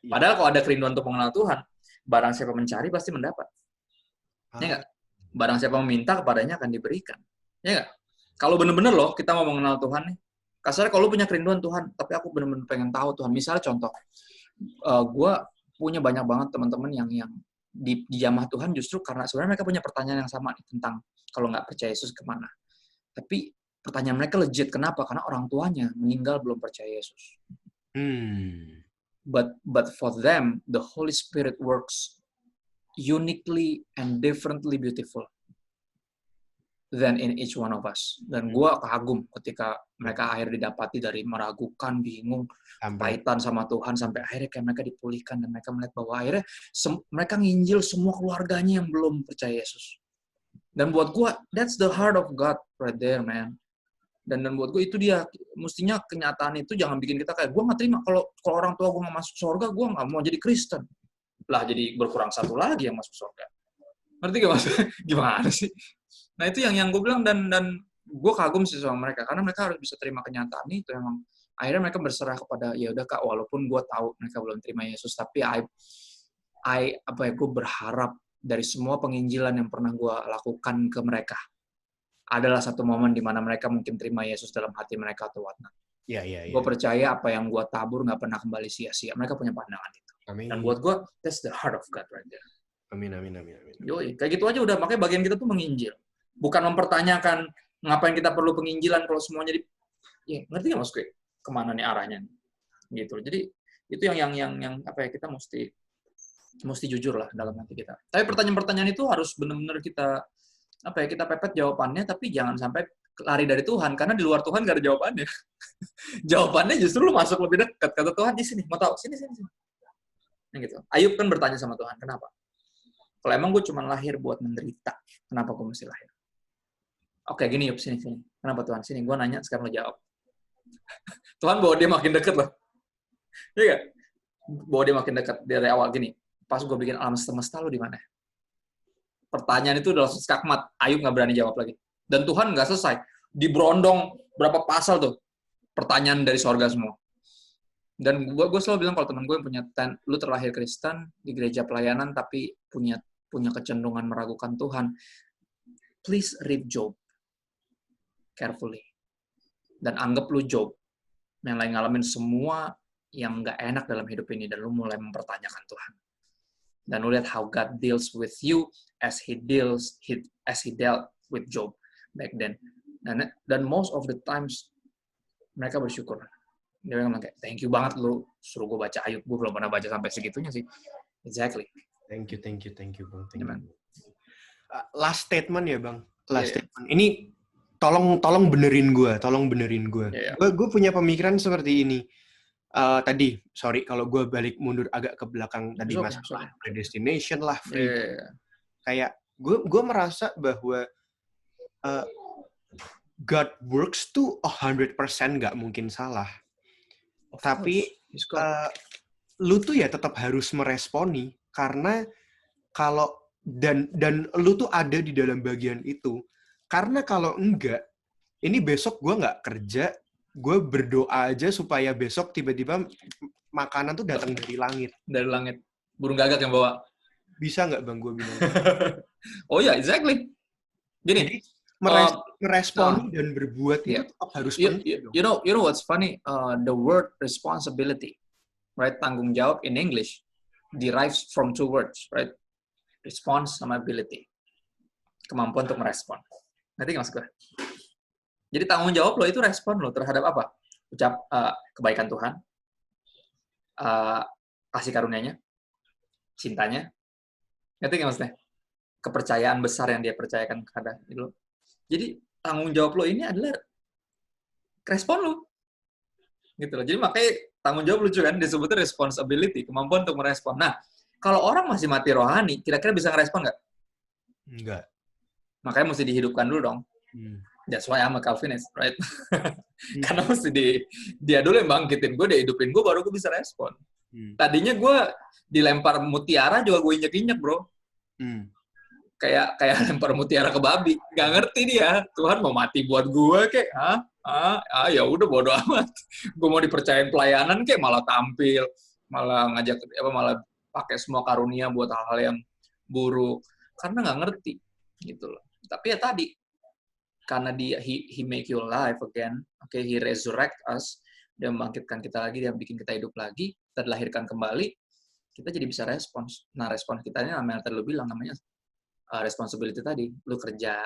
Padahal kalau ada kerinduan untuk mengenal Tuhan, barang siapa mencari pasti mendapat. Ya nggak? Barang siapa meminta kepadanya akan diberikan. Ya nggak? Kalau bener-bener loh kita mau mengenal Tuhan nih, kasarnya kalau lu punya kerinduan Tuhan, tapi aku bener-bener pengen tahu Tuhan. Misalnya contoh, gue punya banyak banget teman-teman yang di jamaah Tuhan justru karena sebenarnya mereka punya pertanyaan yang sama nih, tentang kalau nggak percaya Yesus kemana. Tapi pertanyaan mereka legit. Kenapa? Karena orang tuanya meninggal belum percaya Yesus. But for them, the Holy Spirit works uniquely and differently beautiful than in each one of us. Dan gue kagum ketika mereka akhirnya didapati dari meragukan, bingung, pahitan sama Tuhan, sampai akhirnya kayak mereka dipulihkan dan mereka melihat bahwa akhirnya mereka nginjil semua keluarganya yang belum percaya Yesus. Dan buat gue, that's the heart of God right there, man. Dan buat gue itu dia, mestinya kenyataan itu jangan bikin kita kayak, gue nggak terima kalau orang tua gue nggak masuk surga, gue nggak mau jadi Kristen. Lah jadi berkurang satu lagi yang masuk surga. Ngerti gak maksudnya? Gimana sih? Nah itu yang gue bilang dan gue kagum sih sama mereka karena mereka harus bisa terima kenyataan itu. Emang akhirnya mereka berserah kepada ya udah kak, walaupun gue tahu mereka belum terima Yesus, tapi gue berharap dari semua penginjilan yang pernah gue lakukan ke mereka adalah satu momen di mana mereka mungkin terima Yesus dalam hati mereka atau whatnot. Gue percaya apa yang gue tabur nggak pernah kembali sia-sia. Mereka punya pandangan itu. Amin. Dan buat gue, that's the heart of God right there. Amin. Yoi, kayak gitu aja udah. Makanya bagian kita tuh menginjil. Bukan mempertanyakan ngapain kita perlu penginjilan kalau semuanya ngerti nggak maksud gue? Kemana nih arahnya? Gitu. Jadi itu yang apa ya, kita mesti jujur lah dalam hati kita. Tapi pertanyaan-pertanyaan itu harus benar-benar kita kita pepet jawabannya, tapi jangan sampai lari dari Tuhan, karena di luar Tuhan gak ada jawabannya. Jawabannya justru lu masuk lebih dekat. Kata Tuhan di sini, mau tahu? Sini. Gitu. Ayub kan bertanya sama Tuhan, kenapa? Kalau emang gue cuma lahir buat menderita, kenapa gue mesti lahir? Oke, gini Ayub, sini. Kenapa Tuhan? Sini, gue nanya, sekarang lo jawab. Tuhan bawa dia makin dekat loh. Iya gak? Bawa dia makin dekat dari awal gini. Pas gue bikin alam semesta, lo di mana? Pertanyaan itu udah langsung skakmat. Ayub nggak berani jawab lagi. Dan Tuhan nggak selesai. Diberondong berapa pasal tuh. Pertanyaan dari sorga semua. Dan gue selalu bilang kalau teman gue yang punya lu terlahir Kristen di gereja pelayanan tapi punya kecenderungan meragukan Tuhan, please read Job carefully dan anggap lu Job yang lagi ngalamin semua yang nggak enak dalam hidup ini dan lu mulai mempertanyakan Tuhan. Dan lu lihat how God deals with you as he dealt with Job back then. Dan most of the times mereka bersyukur. Dia bilang kayak, thank you banget lu suruh gue baca Ayub. Gue belum pernah baca sampai segitunya sih. Exactly. Thank you Bang. Thank you. Gimana? Last statement ya Bang. Statement. Ini tolong benerin gue. Yeah. Gue punya pemikiran seperti ini. Tadi, sorry kalau gue balik mundur agak ke belakang tadi masalah predestination lah, free. Kayak gue merasa bahwa God works tuh 100% nggak mungkin salah. Tapi lu tuh ya tetap harus meresponi karena kalau dan lu tuh ada di dalam bagian itu. Karena kalau enggak, ini besok gue nggak kerja, gue berdoa aja supaya besok tiba-tiba makanan tuh datang dari langit. Dari langit. Burung gagak yang bawa. Bisa nggak Bang gue bilang? Oh ya, exactly. Gini. Meresponi dan berbuat itu tetap harus penting. You know what's funny? The word responsibility, right? Tanggung jawab in English derives from two words, right? Response sama ability. Kemampuan untuk merespon. Ngerti nggak maksud gue? Jadi tanggung jawab lo itu respon lo terhadap apa? Kebaikan Tuhan, kasih karunia-Nya, cintanya. Ngerti nggak maksudnya? Kepercayaan besar yang dia percayakan kepada lo. Jadi tanggung jawab lo ini adalah respon lo. Gitu loh. Jadi makanya tanggung jawab lucu kan disebutnya responsibility, kemampuan untuk merespon. Nah, kalau orang masih mati rohani, kira-kira bisa ngerespon nggak? Enggak. Makanya mesti dihidupkan dulu dong. That's why I'm a Calvinist, right? Karena mesti dia dulu yang bangkitin gue, dia hidupin gue, baru gue bisa respon. Tadinya gue dilempar mutiara juga gue injek-injek, bro. Kayak lempar mutiara ke babi. Nggak ngerti dia. Tuhan mau mati buat gue, kayak, ya udah bodo amat. Gue mau dipercayain pelayanan, kayak malah tampil, malah ngajak, malah pakai semua karunia buat hal-hal yang buruk. Karena nggak ngerti, gitu loh. Tapi ya tadi, karena he make you alive again, okay, he resurrect us, dia membangkitkan kita lagi, dia bikin kita hidup lagi, kita dilahirkan kembali, kita jadi bisa respons. Nah, respons kita ini namanya tadi lu bilang, namanya responsibility tadi, lu kerja,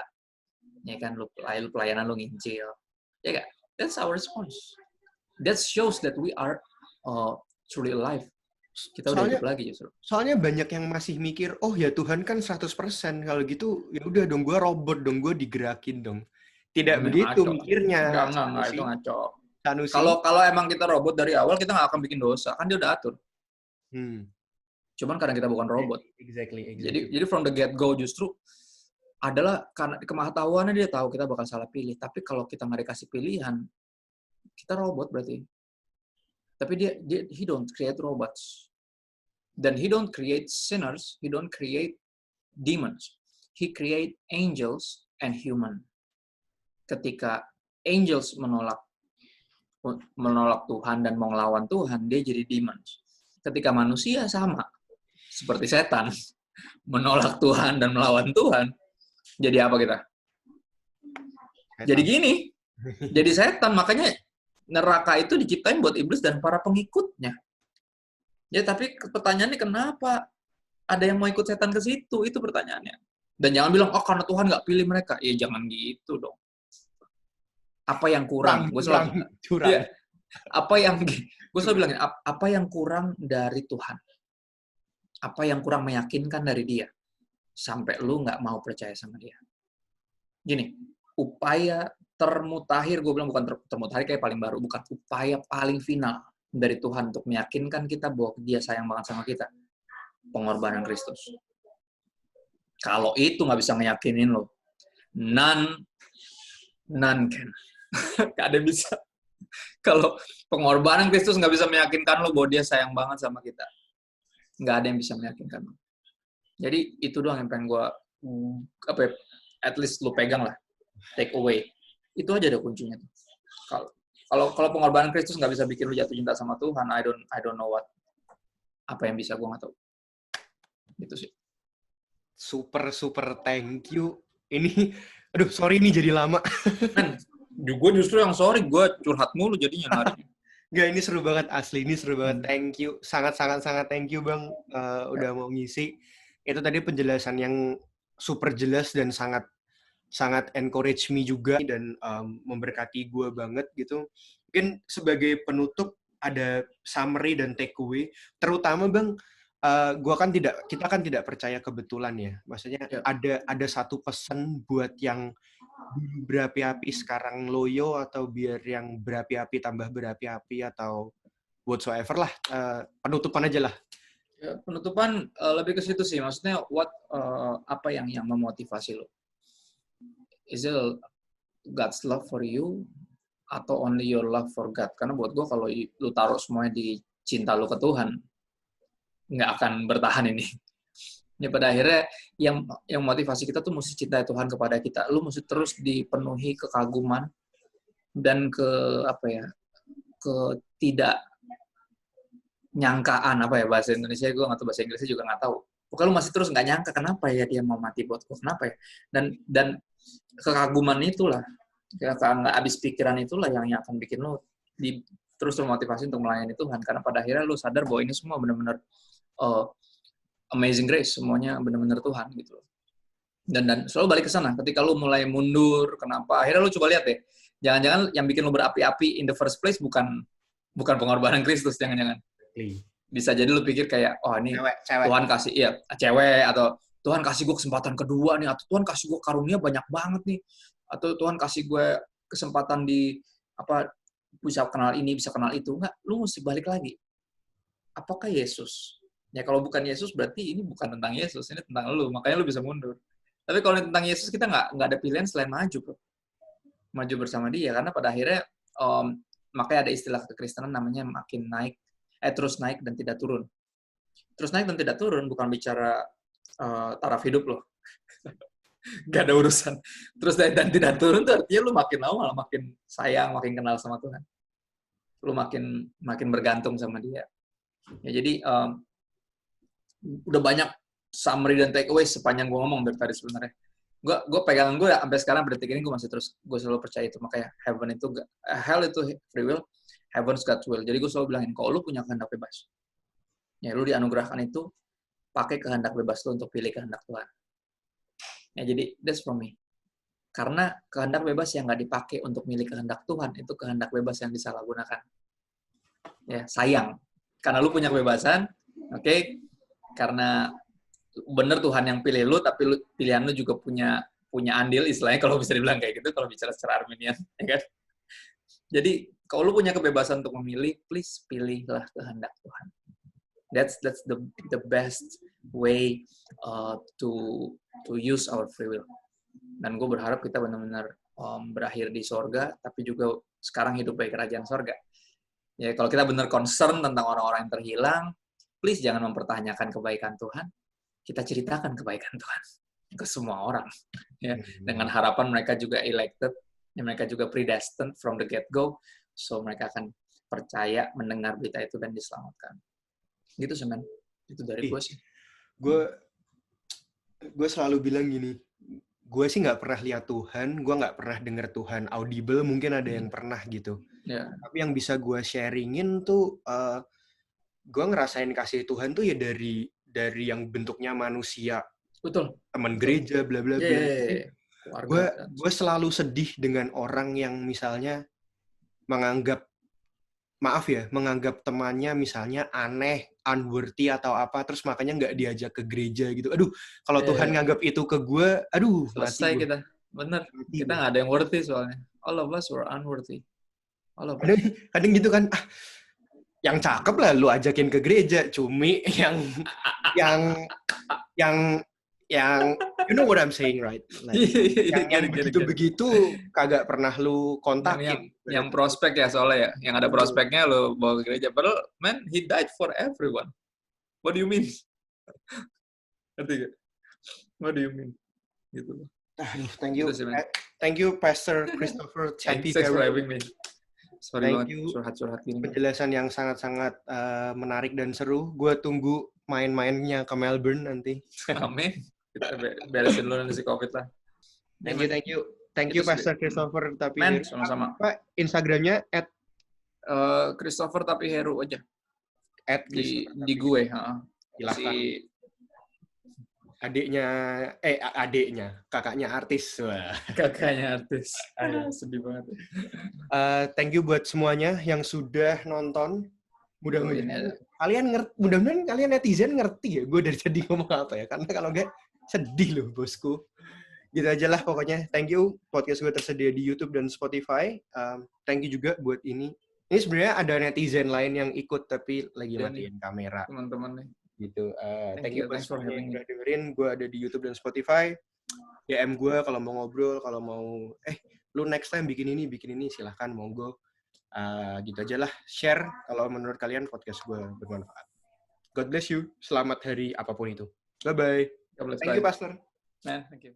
ya kan, lu pelayanan, lu nginjil, ya kan? That's our response. That shows that we are truly alive. Kita udah hidup lagi justru. Soalnya banyak yang masih mikir, oh ya Tuhan kan 100%, kalau gitu ya udah dong, gue robot dong, gue digerakin dong. Tidak begitu ngaco. Mikirnya. Enggak, itu ngaco. Sanusi. Kalau emang kita robot dari awal, kita nggak akan bikin dosa, kan dia udah atur. Cuman karena kita bukan robot. Exactly. Jadi from the get go justru adalah karena kemahatauannya dia tahu kita bakal salah pilih. Tapi kalau kita nggak dikasih pilihan, kita robot berarti. Tapi dia he don't create robots. Dan he don't create sinners, he don't create demons. He create angels and human. Ketika angels menolak Tuhan dan mau ngelawan Tuhan, dia jadi demons. Ketika manusia sama, seperti setan, menolak Tuhan dan melawan Tuhan, jadi apa kita? Setan. Jadi gini, jadi setan. Makanya neraka itu diciptain buat iblis dan para pengikutnya. Ya, tapi pertanyaannya kenapa ada yang mau ikut setan ke situ? Itu pertanyaannya. Dan jangan bilang, oh karena Tuhan nggak pilih mereka. Ya jangan gitu dong. Apa yang kurang? Gue selalu bilang, gue selalu bilang, apa yang kurang dari Tuhan? Apa yang kurang meyakinkan dari dia? Sampai lu nggak mau percaya sama dia. Gini, upaya termutakhir, gue bilang bukan termutakhir kayak paling baru, bukan upaya paling final dari Tuhan untuk meyakinkan kita bahwa dia sayang banget sama kita. Pengorbanan Kristus. Kalau itu nggak bisa ngeyakinin lo, none can. Gak ada yang bisa. Kalau pengorbanan Kristus nggak bisa meyakinkan lo bahwa dia sayang banget sama kita, nggak ada yang bisa meyakinkan lo. Jadi itu doang yang pengen gue, at least lo pegang lah, take away. Itu aja ada kuncinya tuh. Kalau pengorbanan Kristus nggak bisa bikin lo jatuh cinta sama Tuhan, I don't know apa yang bisa, gue nggak tahu. Gitu sih. Super thank you. Ini, sorry nih jadi lama. Gue justru yang sorry, gue curhat mulu jadinya hari ini. Nggak, ini seru banget asli, ini seru banget. Thank you, sangat thank you Bang, udah mau ngisi. Itu tadi penjelasan yang super jelas dan sangat encourage me juga dan memberkati gue banget gitu. Mungkin sebagai penutup ada summary dan takeaway, terutama Bang, kita kan tidak percaya kebetulan ya. Maksudnya ada satu pesan buat yang berapi-api sekarang loyo atau biar yang berapi-api tambah berapi-api atau whatsoever lah, penutupan aja lah. Ya, penutupan lebih ke situ sih, maksudnya apa yang memotivasi lo? Is it God's love for you atau only your love for God? Karena buat gue kalau lu taruh semuanya di cinta lu ke Tuhan, nggak akan bertahan ini. Ya pada akhirnya yang motivasi kita tuh mesti cinta Tuhan kepada kita. Lu mesti terus dipenuhi kekaguman dan ke tidak nyangkaan, bahasa Indonesia gue nggak tahu, bahasa Inggrisnya juga nggak tahu. Pokoknya lu masih terus nggak nyangka kenapa ya dia mau mati buat gue, kenapa ya? Dan kekaguman itulah, nggak habis pikiran itulah yang akan bikin lu terus termotivasi untuk melayani Tuhan. Karena pada akhirnya lu sadar bahwa ini semua benar-benar amazing grace, semuanya benar-benar Tuhan gitu. Dan selalu balik ke sana. Ketika lu mulai mundur, kenapa? Akhirnya lu coba lihat deh. Jangan-jangan yang bikin lu berapi-api in the first place bukan pengorbanan Kristus, jangan-jangan. Bisa jadi lu pikir kayak, oh ini cewek. Tuhan kasih, cewek, atau Tuhan kasih gue kesempatan kedua nih, atau Tuhan kasih gue karunia banyak banget nih, atau Tuhan kasih gue kesempatan bisa kenal ini, bisa kenal itu. Enggak, lu mesti balik lagi. Apakah Yesus? Ya kalau bukan Yesus berarti ini bukan tentang Yesus, ini tentang lu, makanya lu bisa mundur. Tapi kalau tentang Yesus kita nggak ada pilihan selain maju, bro. Maju bersama dia, karena pada akhirnya makanya ada istilah kekristenan namanya makin naik, terus naik dan tidak turun. Terus naik dan tidak turun bukan bicara taraf hidup loh. Gak ada urusan. Terus naik dan tidak turun itu artinya lu makin lama makin sayang, makin kenal sama Tuhan. Lu makin bergantung sama dia. Ya jadi udah banyak summary dan takeaway sepanjang gue ngomong dari tadi sebenarnya. Gue pegangan gue sampai sekarang berdetik ini gue masih terus, gue selalu percaya itu. Makanya hell itu free will, heaven's God's will. Jadi gue selalu bilangin, kalau lu punya kehendak bebas, ya lu dianugerahkan itu, pakai kehendak bebas lu untuk pilih kehendak Tuhan. Ya jadi that's for me. Karena kehendak bebas yang nggak dipakai untuk milih kehendak Tuhan, itu kehendak bebas yang disalahgunakan. Ya sayang. Karena lu punya kebebasan, oke? Karena bener Tuhan yang pilih lu, tapi pilihan lu juga punya andil, istilahnya kalau bisa dibilang kayak gitu, kalau bicara secara Arminian, ya kan? Jadi, kalau lu punya kebebasan untuk memilih, please pilihlah kehendak Tuhan. That's the best way to use our free will. Dan gue berharap kita benar-benar berakhir di sorga, tapi juga sekarang hidup bagi kerajaan sorga. Ya, kalau kita benar concern tentang orang-orang yang terhilang, please jangan mempertanyakan kebaikan Tuhan. Kita ceritakan kebaikan Tuhan ke semua orang. Ya, dengan harapan mereka juga elected, ya, mereka juga predestined from the get-go, so mereka akan percaya mendengar berita itu dan diselamatkan. Gitu sih, man. Itu dari gue sih. Gue selalu bilang gini, gue sih nggak pernah lihat Tuhan, gue nggak pernah dengar Tuhan audible, mungkin ada yang pernah gitu. Yeah. Tapi yang bisa gue sharingin tuh, gue ngerasain kasih Tuhan tuh ya dari yang bentuknya manusia. Betul. Teman gereja, bla bla bla. Gue selalu sedih dengan orang yang misalnya menganggap temannya misalnya aneh, unworthy atau apa, terus makanya nggak diajak ke gereja gitu. Aduh, kalau Tuhan nganggap itu ke gue, aduh, selesai mati kita. Bener, kita nggak ada yang worthy soalnya. All of us were unworthy. All of us. Kadang gitu kan, yang cakep lah lu ajakin ke gereja, cumi yang you know what I'm saying, right? Like, yang begitu-begitu kagak pernah lu kontakin. Yang prospek ya soalnya ya, yang ada prospeknya lu bawa ke gereja. Padahal, man, he died for everyone. What do you mean? Ngerti gak? What do you mean? Gitu. Thank you, Pastor Christopher. Thanks for having me. Sorry Thank you. Curhat-curhat gini. Penjelasan yang sangat-sangat menarik dan seru. Gue tunggu main-mainnya ke Melbourne nanti. Amin. Kita beresin dulu nanti si COVID lah. Thank you, Pastor Christopher. Tapi sama-sama. Instagramnya Christopher tapi Heru aja. Di Christopher gue, silahkan. Adiknya, kakaknya artis. Wah. Kakaknya artis. Sedih banget. Thank you buat semuanya yang sudah nonton. Mudah-mudahan kalian netizen ngerti ya gue dari tadi ngomong apa ya, karena kalau enggak sedih loh bosku. Gitu aja lah pokoknya. Thank you, podcast gue tersedia di YouTube dan Spotify. Thank you juga buat ini sebenarnya ada netizen lain yang ikut tapi lagi matiin kamera. Teman-teman nih. Gitu. Thank you buat semuanya yang udah dengerin. Gue ada di YouTube dan Spotify. DM gue kalau mau ngobrol, kalau mau lu next time bikin ini silahkan monggo. Gitu aja lah. Share kalau menurut kalian podcast gue bermanfaat. God bless you. Selamat hari apapun itu. Bye-bye. Thank you, Pastor. Man, thank you.